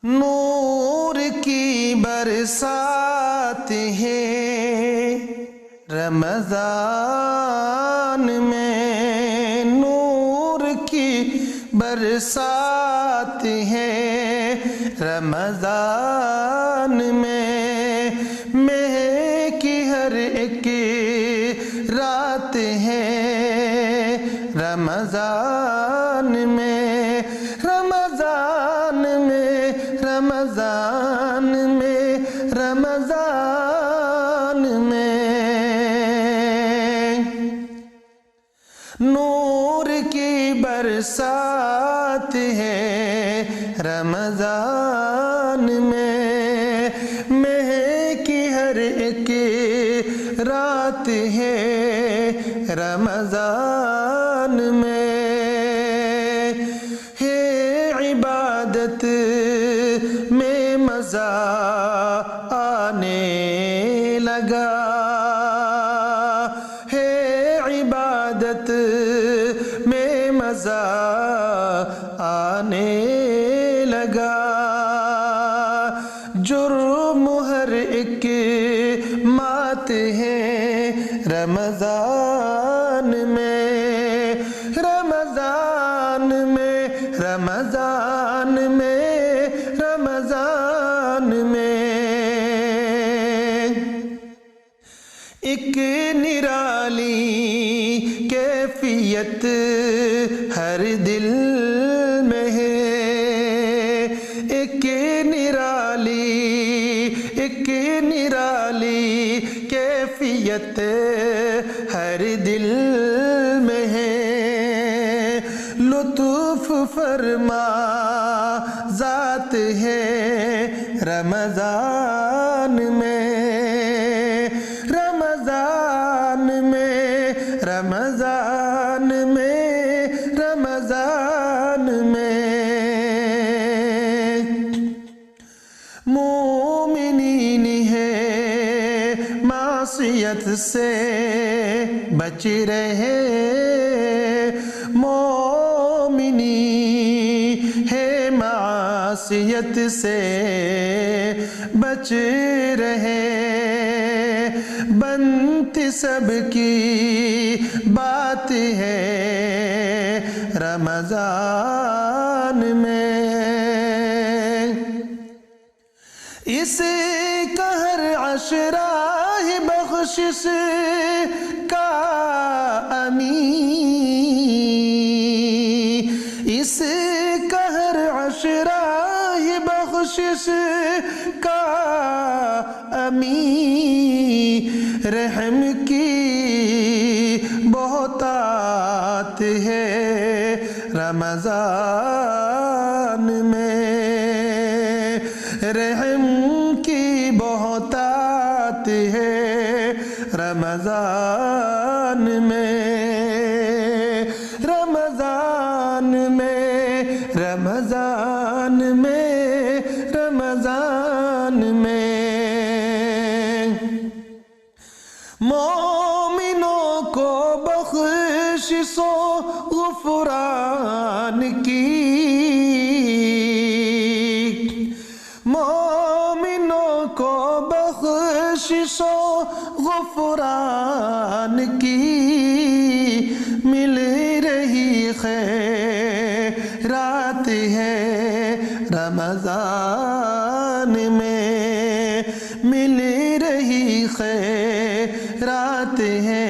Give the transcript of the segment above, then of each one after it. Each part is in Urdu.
نور کی برسات ہے رمضان میں، نور کی برسات ہے رمضان میں، مہ کی ہر ایک رات ہے رمضان میں، رمضان میں، رمضان میں، رمضان میں نور کی برسات ہے رمضان میں، مہ کی ہر ایک رات ہے رمضان میں، ہے عبادت میں مزہ آنے لگا، ہے عبادت میں مزہ آنے لگا، جرم ہر ایک مات ہے رمضان میں، رمضان میں، رمضان میں، رمضان میں ایک نرالی کیفیت ہر دل میں ہے، ایک نرالی کیفیت ہر دل میں ہے، لطف فرما ذات ہے رمضان میں، رمضان میں، رمضان میں، رمضان میں مومنین ہے معصیت سے بچ رہے، مومنین ہے معصیت سے بچ رہے، بنتی سب کی بات ہے رمضان میں، اس کا ہر عشرہ ہے بخشش کا امین، اس کا ہر عشرہ ہے بخشش کا امین، رحم کی بہتات ہے رمضان میں، رحم کی بہتات ہے رمضان میں، رمضان میں، رمضان میں، رمضان میں مومنوں کو بخشش و غفران کی، مومنوں کو بخشش و غفران کی مل رہی خیرات ہے رمضان میں، مل رہی خیرات ہے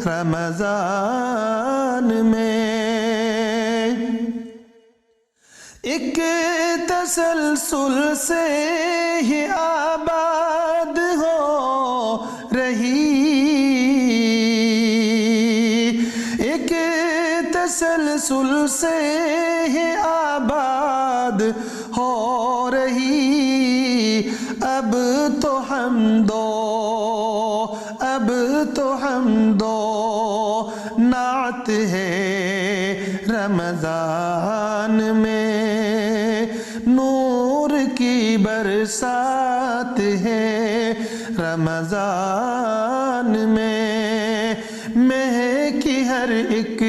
رمضان میں، ایک تسلسل سے ہی آباد ہو رہی، ایک تسلسل سے ہی آباد ہو رہی، اب تو حمد و نعت ہے رمضان میں، نور کی برسات ہے رمضان میں، مہ کی ہر ایک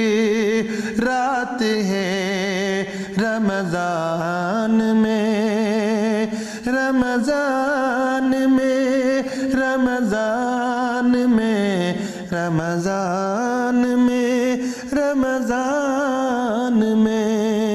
رات ہے رمضان میں رمضان میں رمضان میں رمضان میں رمضان میں